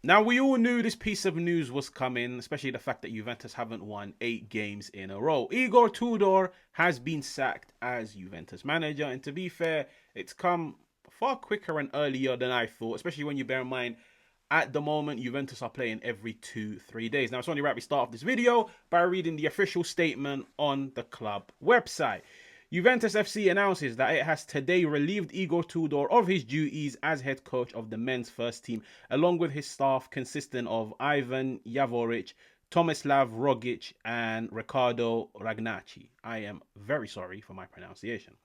Now, we all knew this piece of news was coming, especially the fact that Juventus haven't won 8 games in a row. Igor Tudor has been sacked as Juventus manager, and to be fair, it's come far quicker and earlier than I thought, especially when you bear in mind at the moment, Juventus are playing every 2-3 days. Now, it's only right we start off this video by reading the official statement on the club website. Juventus FC announces that it has today relieved Igor Tudor of his duties as head coach of the men's first team, along with his staff consisting of Ivan Javoric, Tomislav Rogic, and Riccardo Ragnacci. I am very sorry for my pronunciation.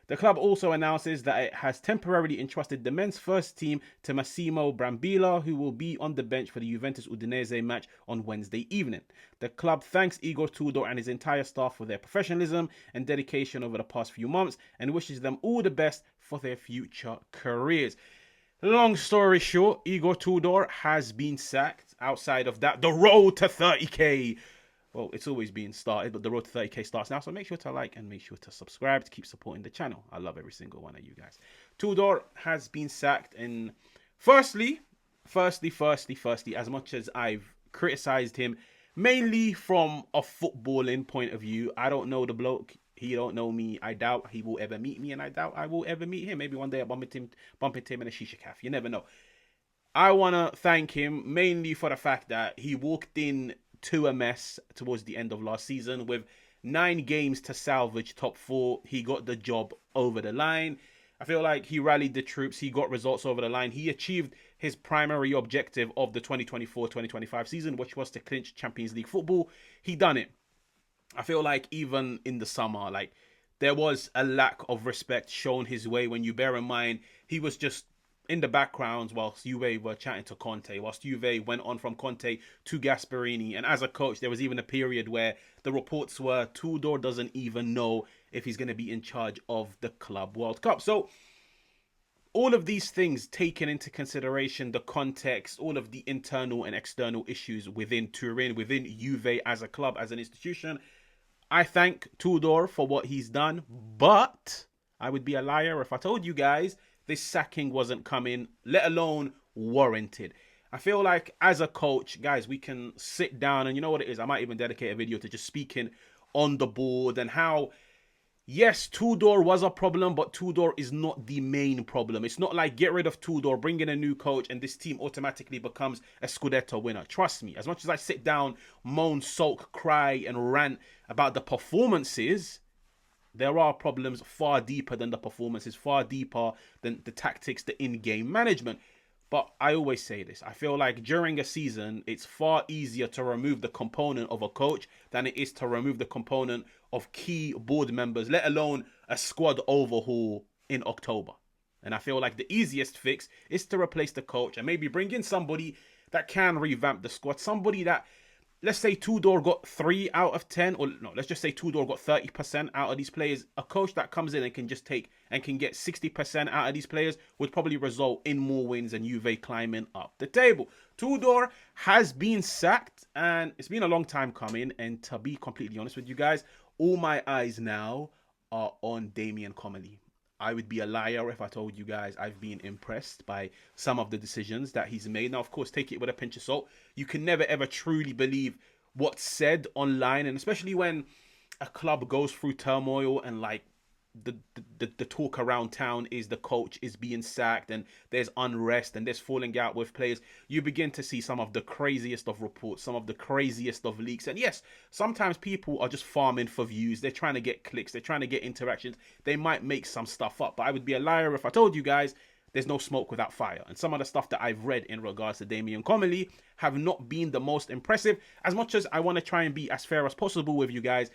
The club also announces that it has temporarily entrusted the men's first team to Massimo Brambilla, who will be on the bench for the Juventus-Udinese match on Wednesday evening. The club thanks Igor Tudor and his entire staff for their professionalism and dedication over the past few months and wishes them all the best for their future careers. Long story short, Igor Tudor has been sacked. Outside of that, the road to 30k. Well, it's always been started, but the road to 30k starts now. So make sure to like and make sure to subscribe to keep supporting the channel. I love every single one of you guys. Tudor has been sacked. And firstly, as much as I've criticized him, mainly from a footballing point of view, I don't know the bloke. He don't know me. I doubt he will ever meet me, and I doubt I will ever meet him. Maybe one day I'll bump into him in a shisha cafe. You never know. I want to thank him mainly for the fact that he walked in to a mess towards the end of last season with 9 games to salvage top 4. He got the job over the line. I feel like he rallied the troops. He got results over the line. He achieved his primary objective of the 2024-2025 season, which was to clinch Champions League football. He done it. I feel like even in the summer, like there was a lack of respect shown his way when you bear in mind he was just in the background whilst Juve were chatting to Conte, whilst Juve went on from Conte to Gasperini. And as a coach, there was even a period where the reports were Tudor doesn't even know if he's going to be in charge of the Club World Cup. So all of these things taken into consideration, the context, all of the internal and external issues within Turin, within Juve as a club, as an institution, I thank Tudor for what he's done. But I would be a liar if I told you guys this sacking wasn't coming, let alone warranted. I feel like as a coach, guys, we can sit down and you know what it is. I might even dedicate a video to just speaking on the board and how, yes, Tudor was a problem, but Tudor is not the main problem. It's not like get rid of Tudor, bring in a new coach, and this team automatically becomes a Scudetto winner. Trust me, as much as I sit down, moan, sulk, cry, and rant about the performances, there are problems far deeper than the performances, far deeper than the tactics, the in-game management. But I always say this. I feel like during a season, it's far easier to remove the component of a coach than it is to remove the component of key board members, let alone a squad overhaul in October. And I feel like the easiest fix is to replace the coach and maybe bring in somebody that can revamp the squad, somebody that, let's say Tudor got 3 out of 10, or no, let's just say Tudor got 30% out of these players. A coach that comes in and can just take and can get 60% out of these players would probably result in more wins and Juve climbing up the table. Tudor has been sacked and it's been a long time coming. And to be completely honest with you guys, all my eyes now are on Damien Comolli. I would be a liar if I told you guys I've been impressed by some of the decisions that he's made. Now, of course, take it with a pinch of salt. You can never, ever truly believe what's said online. And especially when a club goes through turmoil and like the talk around town is the coach is being sacked and there's unrest and there's falling out with players, you begin to see some of the craziest of reports, some of the craziest of leaks. And yes, sometimes people are just farming for views. They're trying to get clicks. They're trying to get interactions. They might make some stuff up, but I would be a liar if I told you guys there's no smoke without fire. And some of the stuff that I've read in regards to Damien Comolli have not been the most impressive. As much as I want to try and be as fair as possible with you guys,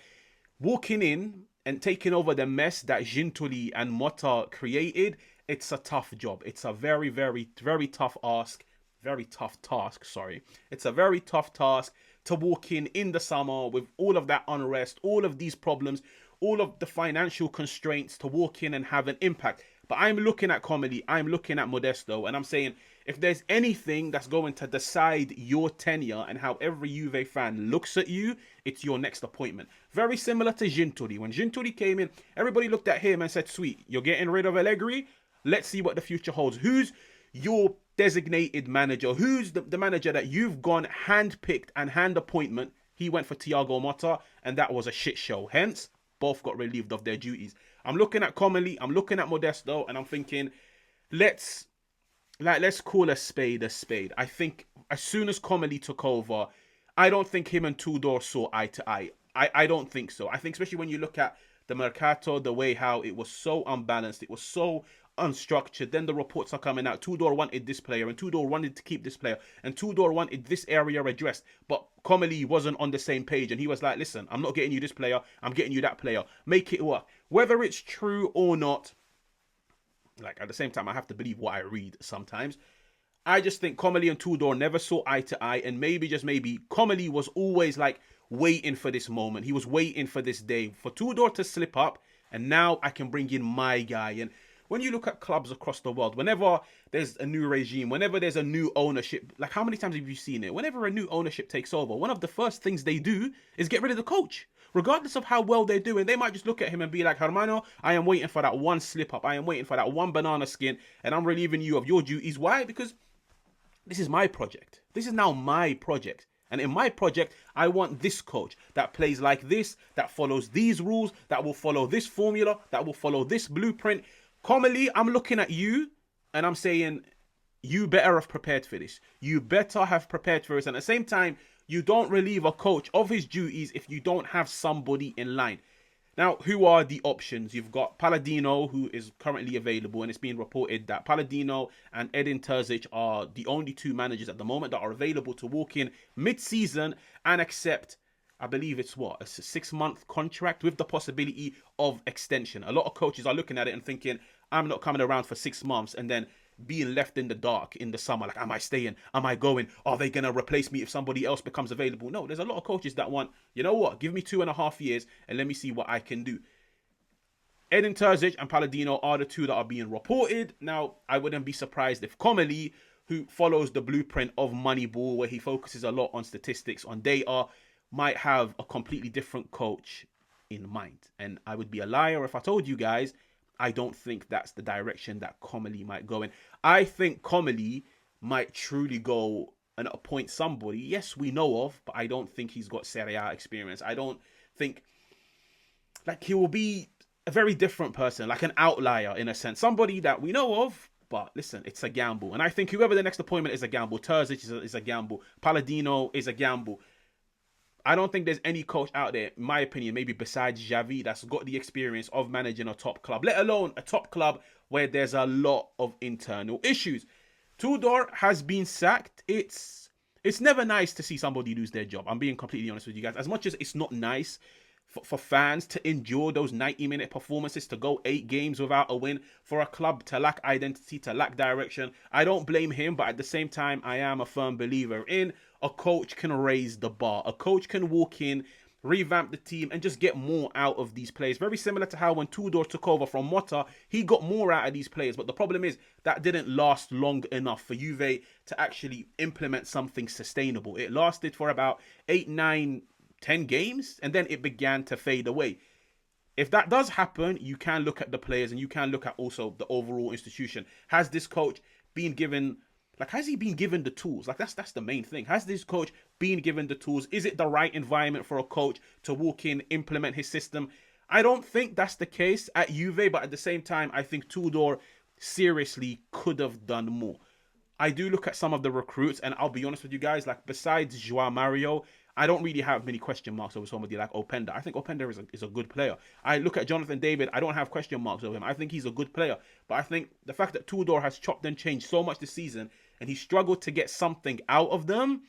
walking in and taking over the mess that Gintoli and Motta created, it's a tough job. It's a very, very, very tough ask. Very tough task, sorry. It's a very tough task to walk in the summer with all of that unrest, all of these problems, all of the financial constraints to walk in and have an impact. But I'm looking at Comolli, I'm looking at Modesto, and I'm saying, if there's anything that's going to decide your tenure and how every Juve fan looks at you, it's your next appointment. Very similar to Gintoli. When Gintoli came in, everybody looked at him and said, sweet, you're getting rid of Allegri. Let's see what the future holds. Who's your designated manager? Who's the manager that you've gone hand-picked and hand appointment? He went for Thiago Motta, and that was a shit show. Hence, both got relieved of their duties. I'm looking at Comolli, I'm looking at Modesto, and I'm thinking, let's call a spade a spade. I think as soon as Comolli took over, I don't think him and Tudor saw eye to eye. I don't think so. I think especially when you look at the Mercato, the way how it was so unbalanced, it was so unstructured. Then the reports are coming out. Tudor wanted this player, and Tudor wanted to keep this player, and Tudor wanted this area addressed. But Comolli wasn't on the same page, and he was like, listen, I'm not getting you this player, I'm getting you that player. Make it work. Whether it's true or not, like at the same time, I have to believe what I read sometimes. I just think Comolli and Tudor never saw eye to eye, and maybe, just maybe, Comolli was always like waiting for this moment. He was waiting for this day for Tudor to slip up, and now I can bring in my guy. And when you look at clubs across the world, whenever there's a new regime, whenever there's a new ownership, like how many times have you seen it? Whenever a new ownership takes over, one of the first things they do is get rid of the coach. Regardless of how well they're doing, they might just look at him and be like, Hermano, I am waiting for that one slip up. I am waiting for that one banana skin, and I'm relieving you of your duties. Why? Because this is my project. This is now my project. And in my project, I want this coach that plays like this, that follows these rules, that will follow this formula, that will follow this blueprint. Comolli, I'm looking at you and I'm saying, you better have prepared for this. You better have prepared for this. And at the same time, you don't relieve a coach of his duties if you don't have somebody in line. Now, who are the options? You've got Palladino, who is currently available, and it's being reported that Palladino and Edin Terzic are the only two managers at the moment that are available to walk in mid-season and accept, I believe it's what, a 6-month contract with the possibility of extension. A lot of coaches are looking at it and thinking, I'm not coming around for 6 months, and then being left in the dark in the summer, like, am I staying? Am I going? Are they going to replace me if somebody else becomes available? No, there's a lot of coaches that want, you know what, give me 2.5 years and let me see what I can do. Edin Terzic and Palladino are the two that are being reported. Now, I wouldn't be surprised if Comolli, who follows the blueprint of Moneyball, where he focuses a lot on statistics, on data, might have a completely different coach in mind. And I would be a liar if I told you guys I don't think that's the direction that Comolli might go in. I think Comolli might truly go and appoint somebody, yes, we know of, but I don't think he's got Serie A experience. I don't think, like, he will be a very different person, like an outlier in a sense. Somebody that we know of, but listen, it's a gamble. And I think whoever the next appointment is a gamble. Terzic is a gamble. Palladino is a gamble. I don't think there's any coach out there, in my opinion, maybe besides Xavi, that's got the experience of managing a top club, let alone a top club where there's a lot of internal issues. Tudor has been sacked. It's never nice to see somebody lose their job. I'm being completely honest with you guys. As much as it's not nice for fans to endure those 90-minute performances, to go 8 games without a win, for a club to lack identity, to lack direction, I don't blame him. But at the same time, I am a firm believer in a coach can raise the bar. A coach can walk in, revamp the team, and just get more out of these players. Very similar to how when Tudor took over from Motta, he got more out of these players. But the problem is that didn't last long enough for Juve to actually implement something sustainable. It lasted for about 8, 9, 10 games, and then it began to fade away. If that does happen, you can look at the players and you can look at also the overall institution. Has this coach been given, like, has he been given the tools? Like, that's the main thing. Has this coach been given the tools? Is it the right environment for a coach to walk in, implement his system? I don't think that's the case at Juve, but at the same time, I think Tudor seriously could have done more. I do look at some of the recruits, and I'll be honest with you guys, like, besides Joao Mario, I don't really have many question marks over somebody like Openda. I think Openda is a good player. I look at Jonathan David, I don't have question marks over him. I think he's a good player. But I think the fact that Tudor has chopped and changed so much this season, and he struggled to get something out of them,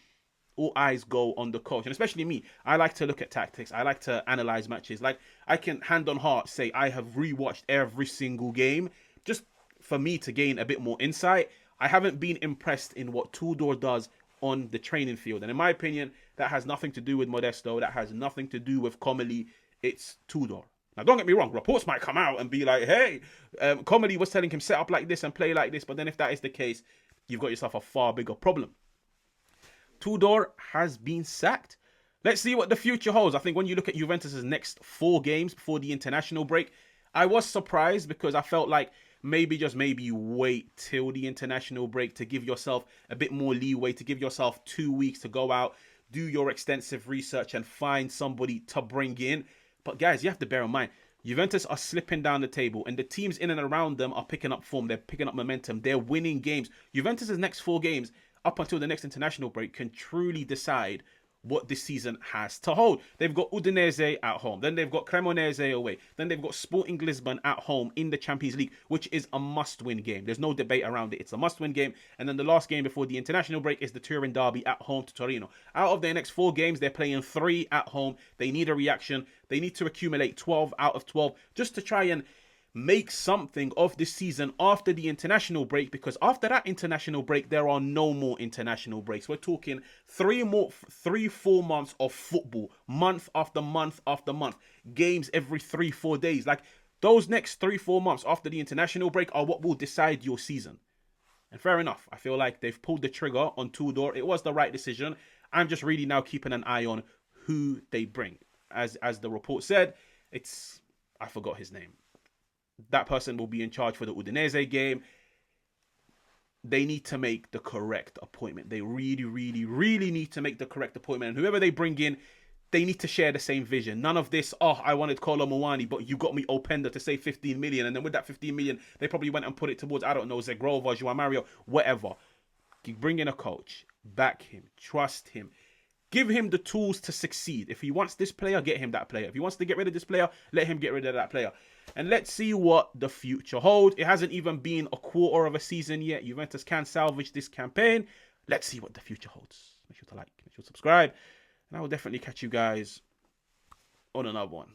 all eyes go on the coach. And especially me, I like to look at tactics. I like to analyze matches. Like, I can hand on heart say I have rewatched every single game just for me to gain a bit more insight. I haven't been impressed in what Tudor does on the training field. And in my opinion, that has nothing to do with Modesto. That has nothing to do with Comolli. It's Tudor. Now, don't get me wrong. Reports might come out and be like, hey, Comolli was telling him set up like this and play like this. But then if that is the case, you've got yourself a far bigger problem. Tudor has been sacked. Let's see what the future holds. I think when you look at Juventus' next 4 games before the international break, I was surprised because I felt like maybe, just maybe, wait till the international break to give yourself a bit more leeway, to give yourself 2 weeks to go out, do your extensive research and find somebody to bring in. But guys, you have to bear in mind, Juventus are slipping down the table and the teams in and around them are picking up form. They're picking up momentum. They're winning games. Juventus' next 4 games up until the next international break can truly decide what this season has to hold. They've got Udinese at home. Then they've got Cremonese away. Then they've got Sporting Lisbon at home in the Champions League, which is a must-win game. There's no debate around it. It's a must-win game. And then the last game before the international break is the Turin derby at home to Torino. Out of their next 4 games, they're playing 3 at home. They need a reaction. They need to accumulate 12 out of 12 just to try and make something of this season after the international break, because after that international break there are no more international breaks. We're talking 3-4 months of football, month after month after month, games every 3-4 days. Like, those next 3-4 months after the international break are what will decide your season. And fair enough, I feel like they've pulled the trigger on Tudor. It was the right decision. I'm just really now keeping an eye on who they bring. As the report said, I forgot his name. That person will be in charge for the Udinese game. They need to make the correct appointment. They really, really, really need to make the correct appointment. And whoever they bring in, they need to share the same vision. None of this, oh, I wanted Kolo Muani, but you got me Openda to save 15 million. And then with that 15 million, they probably went and put it towards, I don't know, Zegrova, Joao Mario, whatever. You bring in a coach, back him, trust him. Give him the tools to succeed. If he wants this player, get him that player. If he wants to get rid of this player, let him get rid of that player. And let's see what the future holds. It hasn't even been a quarter of a season yet. Juventus can salvage this campaign. Let's see what the future holds. Make sure to like, make sure to subscribe. And I will definitely catch you guys on another one.